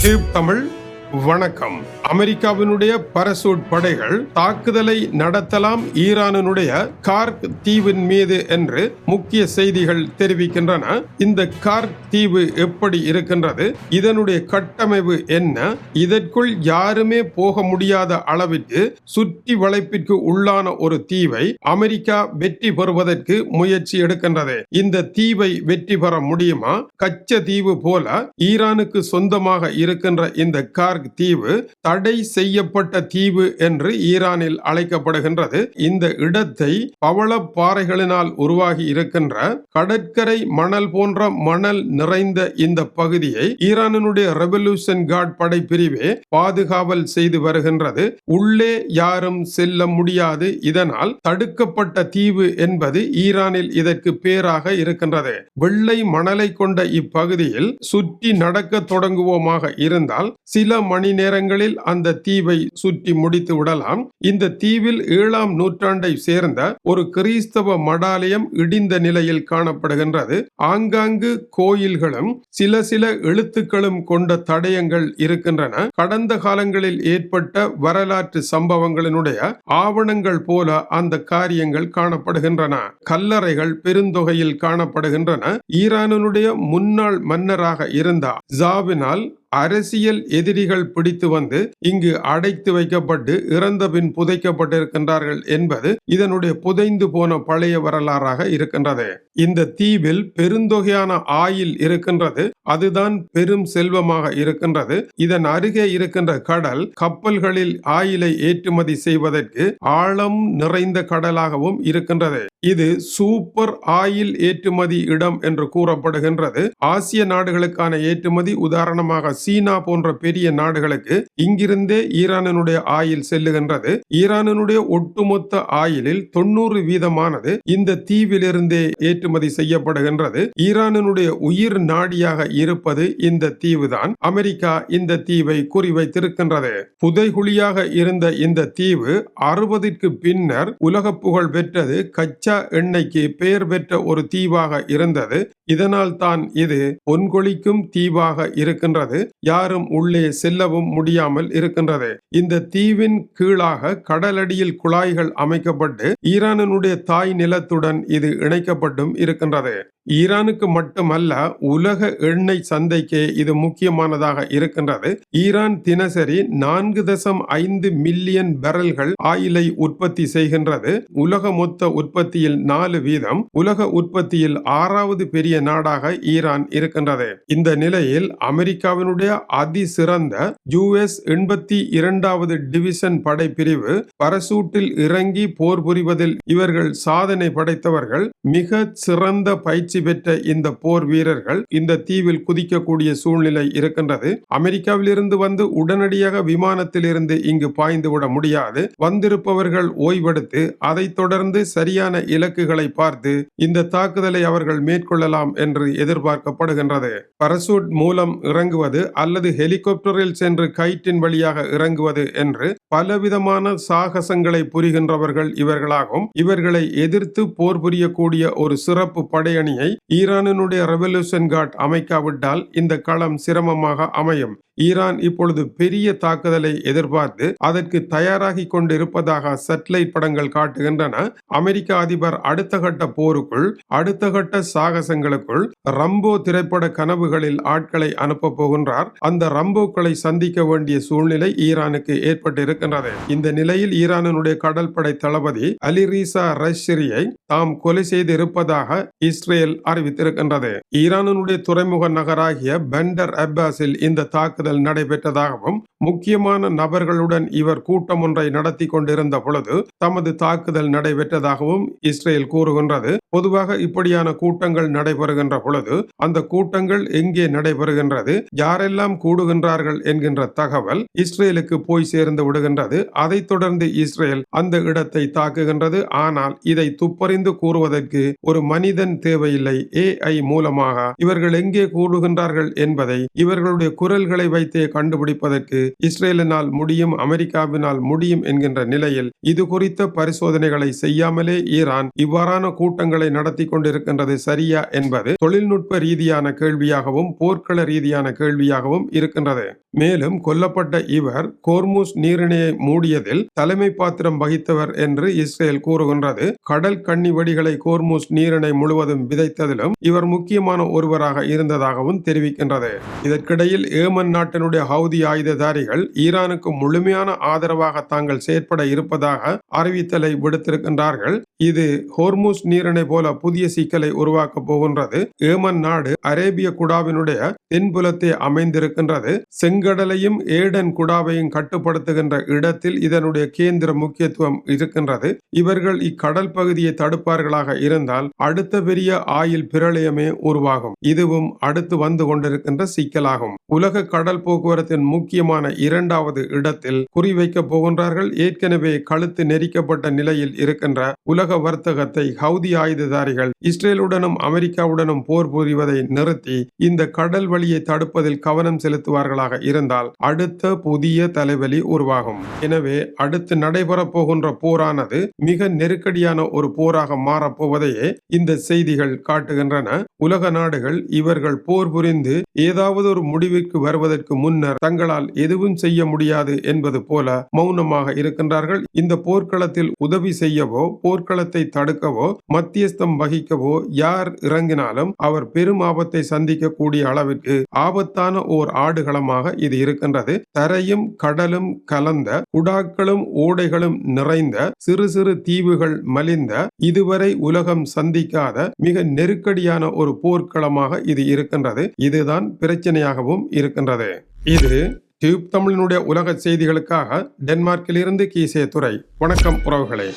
Tube Tamil வணக்கம். அமெரிக்காவினுடைய பரசூட் படைகள் தாக்குதலை நடத்தலாம் ஈரானுடைய கார்க் தீவின் மீது என்று முக்கிய செய்திகள் தெரிவிக்கின்றன. இந்த கார்க் தீவு எப்படி இருக்கின்றது, இதனுடைய கட்டமைப்பு என்ன, இதற்குள் யாருமே போக முடியாத அளவிற்கு சுற்றி வளைப்பிற்கு உள்ளான ஒரு தீவை அமெரிக்கா வெற்றி பெறுவதற்கு முயற்சி எடுக்கின்றது. இந்த தீவை வெற்றி பெற முடியுமா? கச்ச தீவு போல ஈரானுக்கு சொந்தமாக இருக்கின்ற இந்த கார்க் தீவு தடை செய்யப்பட்ட தீவு என்று ஈரானில் அழைக்கப்படுகின்றது. இந்த இடத்தை பவளப்பாறைகளினால் உருவாகி இருக்கின்ற கடற்கரை மணல் போன்ற மணல் நிறைந்த இந்த பகுதியை ஈரானுடைய ரெவல்யூஷன் கார்ட் படை பிரிவே பாதுகாவல் செய்து வருகின்றது. உள்ளே யாரும் செல்ல முடியாது. இதனால் தடுக்கப்பட்ட தீவு என்பது ஈரானில் இதற்கு பேராக இருக்கின்றது. வெள்ளை மணலை கொண்ட இப்பகுதியில் சுற்றி நடக்க தொடங்குவோமாக இருந்தால் சில மணி நேரங்களில் அந்த தீவை சுற்றி முடித்து விடலாம். இந்த தீவில் 7ஆம் நூற்றாண்டை சேர்ந்த ஒரு கிறிஸ்தவ மடாலயம் இடிந்த நிலையில் காணப்படுகின்றது. ஆங்காங்கு கோயில்களும் சில எழுத்துக்களும் கொண்ட தடயங்கள் இருக்கின்றன. கடந்த காலங்களில் ஏற்பட்ட வரலாற்று சம்பவங்களினுடைய ஆவணங்கள் போல அந்த காரியங்கள் காணப்படுகின்றன. கல்லறைகள் பெருந்தொகையில் காணப்படுகின்றன. ஈரானுடைய முன்னாள் மன்னராக இருந்த ஜாவினால் அரசியல் எதிரிகள் பிடித்து வந்து இங்கு அடைத்து வைக்கப்பட்டு இறந்த பின் புதைக்கப்பட்டிருக்கின்றார்கள் என்பது இதனுடைய புதைந்து போன பழைய வரலாறாக இருக்கின்றது. இந்த தீவில் பெருந்தொகையான ஆயில் இருக்கின்றது. அதுதான் பெரும் செல்வமாக இருக்கின்றது. இதன் அருகே இருக்கின்ற கடல் கப்பல்களில் ஆயிலை ஏற்றுமதி செய்வதற்கு ஆழம் நிறைந்த கடலாகவும் இருக்கின்றது. இது சூப்பர் ஆயில் ஏற்றுமதி இடம் என்று கூறப்படுகின்றது. ஆசிய நாடுகளுக்கான ஏற்றுமதி, உதாரணமாக சீனா போன்ற பெரிய நாடுகளுக்கு இங்கிருந்தே ஈரானுடைய ஆயில் செல்லுகின்றது. ஈரானுடைய ஒட்டுமொத்த ஆயிலில் 90% இந்த தீவிலிருந்தே ஏற்றுமதி செய்யப்படுகின்றது. ஈரானுடைய உயிர் நாடியாக இருப்பது இந்த தீவுதான். அமெரிக்கா இந்த தீவை குறிவைத்திருக்கின்றது. புதைகுழியாக இருந்த இந்த தீவு 60க்கு பின்னர் உலக புகழ் பெற்றது. கச்சா எண்ணெய்க்கு பெயர் பெற்ற ஒரு தீவாக இருந்தது. இதனால் தான் இது பொன்கொழிக்கும் தீவாக இருக்கின்றது. யாரும் உள்ளே செல்லவும் முடியாமல் இருக்கின்றது. இந்த தீவின் கீழாக கடலடியில் குழாய்கள் அமைக்கப்பட்டு ஈரானுடைய தாய் நிலத்துடன் இது இணைக்கப்பட்டும் இருக்கின்றது. ஈரானுக்கு மட்டுமல்ல, உலக எண்ணெய் சந்தைக்கே இது முக்கியமானதாக இருக்கின்றது. ஈரான் தினசரி 4.5 மில்லியன் பேரல்கள் ஆயிலை உற்பத்தி செய்கின்றது. உலக மொத்த உற்பத்தியில் 4%. உலக உற்பத்தியில் 6வது பெரிய நாடாக ஈரான் இருக்கின்றது. இந்த நிலையில் அமெரிக்காவினுடைய அதிசிறந்த US 82வது டிவிஷன் படைப்பிரிவு பரசூட்டில் இறங்கி போர் புரிவதில் இவர்கள் சாதனை படைத்தவர்கள். மிக சிறந்த பயிற்சி பெற்ற இந்த போர் வீரர்கள் இந்த தீவில் குதிக்கக்கூடிய சூழ்நிலை இருக்கின்றது. அமெரிக்காவில் இருந்து வந்து உடனடியாக விமானத்தில் இருந்து இங்கு பாய்ந்து விட முடியாது. வந்திருப்பவர்கள் ஓய்வெடுத்து அதைத் தொடர்ந்து சரியான இலக்குகளை பார்த்து இந்த தாக்குதலை அவர்கள் மேற்கொள்ளலாம் என்று எதிர்பார்க்கப்படுகின்றது. பரசூட் மூலம் இறங்குவது அல்லது ஹெலிகாப்டரில் சென்று கயிற்றின் வழியாக இறங்குவது என்று பலவிதமான சாகசங்களை புரிகின்றவர்கள் இவர்களாகும். இவர்களை எதிர்த்து போர் புரியக்கூடிய ஒரு சிறப்பு படையணியை ஈரானுடைய ரெவல்யூஷன் கார்ட் அமைக்காவிட்டால் இந்த களம் சிரமமாக அமையும். ஈரான் இப்பொழுது பெரிய தாக்குதலை எதிர்பார்த்து அதற்கு தயாராகி கொண்டிருப்பதாக சேட்டலைட் படங்கள் காட்டுகின்றன. அமெரிக்க அதிபர் அடுத்த கட்ட போருக்குள், அடுத்த கட்ட சாகசங்களுக்குள் ரம்போ திரைப்பட கனவுகளில் ஆட்களை அனுப்ப போகின்றார். அந்த ரம்போக்களை சந்திக்க வேண்டிய சூழ்நிலை ஈரானுக்கு ஏற்பட்டிருக்கின்றது. இந்த நிலையில் ஈரானுடைய கடற்படை தளபதி அலி ரீசா ரஷ்ஷரியை தாம் கொலை செய்து இருப்பதாக இஸ்ரேல் அறிவித்திருக்கின்றது. ஈரானுடைய துறைமுக நகராகிய பண்டர் அப்பாஸில் இந்த தாக்குதல் நடைபெற்றதாகவும் முக்கியமான நபர்களுடன் இவர் கூட்டம் ஒன்றை நடத்தி கொண்டிருந்த பொழுது தமது தாக்குதல் நடைபெற்றதாகவும் இஸ்ரேல் கூறுகின்றது. பொதுவாக இப்படியான கூட்டங்கள் நடைபெறுகின்ற பொழுது அந்த கூட்டங்கள் எங்கே நடைபெறுகின்றது, யாரெல்லாம் கூடுகின்றார்கள் என்கின்ற தகவல் இஸ்ரேலுக்கு போய் சேர்ந்து விடுகின்றது. அதைத் தொடர்ந்து இஸ்ரேல் அந்த இடத்தை தாக்குகின்றது. ஆனால் இதை துப்பறிந்து கூறுவதற்கு ஒரு மனிதன் தேவையில்லை. AI மூலமாக இவர்கள் எங்கே கூடுகின்றார்கள் என்பதை, இவர்களுடைய குரல்களை வைத்தே கண்டுபிடிப்பதற்கு இஸ்ரேலினால் முடியும், அமெரிக்காவினால் முடியும் என்கின்ற நிலையில் இது குறித்த பரிசோதனைகளை செய்யாமலே ஈரான் இவ்வாறான கூட்டங்களை நடத்தி கொண்டிருக்கின்றது சரியா என்பது தொழில்நுட்ப ரீதியான கேள்வியாகவும் போர்க்கள ரீதியான கேள்வியாகவும் இருக்கின்றது. மேலும் கொல்லப்பட்ட இவர் கோர்முஸ் நீரிணையை மூடியதில் தலைமை பாத்திரம் வகித்தவர் என்று இஸ்ரேல் கூறுகின்றது. கடல் கன்னி வெடிகளை கோர்முஸ் நீரிணை முழுவதும் விதைத்ததிலும் இவர் முக்கியமான ஒருவராக இருந்ததாகவும் தெரிவிக்கின்றது. இதற்கிடையில் ஏமன் நாட்டினுடைய ஹவுதி ஆயுததாரிகள் ஈரானுக்கு முழுமையான ஆதரவாக தாங்கள் செயற்பட இருப்பதாக அறிவித்தலை விடுத்திருக்கின்றார்கள். இது ஹோர்முஸ் நீரிணை போல புதிய சிக்கலை உருவாக்கப் போகின்றது. ஏமன் நாடு அரேபிய குடாவினுடைய தென்புலத்தை அமைந்திருக்கின்றது. செங்கடலையும் ஏடன் குடாவையும் கட்டுப்படுத்துகின்ற இடத்தில் இதனுடைய கேந்திர முக்கியத்துவம் இருக்கின்றது. இவர்கள் இக்கடல் பகுதியை தடுப்பார்களாக இருந்தால் அடுத்த பெரிய ஆயில் பிரளயமே உருவாகும். இதுவும் அடுத்து வந்து கொண்டிருக்கின்ற சிக்கலாகும். உலக கடல் போக்குவரத்தின் முக்கியமான இரண்டாவது இடத்தில் குறிவைக்க போகின்றார்கள். ஏற்கனவே கழுத்து நெரிக்கப்பட்ட நிலையில் இருக்கின்ற உலக வர்த்தகத்தை ஹவுதி ஆயுததாரிகள் இஸ்ரேலுடனும் அமெரிக்காவுடனும் போர் புரிவதை நிறுத்தி இந்த கடல் வழியை தடுப்பதில் கவனம் செலுத்துவார்களாக இருந்தால் அடுத்த புதிய தலைவலி உருவாகும். எனவே அடுத்து நடைபெறப் போகின்ற போரானது மிக நெருக்கடியான ஒரு போராக மாறப்போவதையே இந்த செய்திகள் காட்டுகின்றன. உலக நாடுகள் இவர்கள் போர் புரிந்து ஏதாவது ஒரு முடிவிற்கு வருவதற்கு முன்னர் தங்களால் எதுவும் செய்ய முடியாது என்பது போல மௌனமாக இருக்கின்றார்கள். இந்த போர்க்களத்தில் உதவி செய்யவோ போர்க்களத்தை தடுக்கவோ மத்தியஸ்தம் வகிக்கவோ யார் இறங்கினாலும் அவர் பெரும் ஆபத்தை சந்திக்கக்கூடிய அளவிற்கு ஆபத்தான ஓர் ஆடுகளமாக இது இருக்கின்றது. தரையும் கடலும் கலந்த குடாக்களும் ஓடைகளும் நிறைந்த சிறு சிறு தீவுகள் மலிந்த இதுவரை உலகம் சந்திக்காத மிக நெருக்கடியான ஒரு போர்க்களமாக இது இருக்கின்றது. இதுதான் பிரச்சனையாகவும் இருக்கின்றது. இது டியூப் தமிழினுடைய உலக செய்திகளுக்காக டென்மார்க்கில் இருந்து கீசே துரை. வணக்கம் உறவுகளே.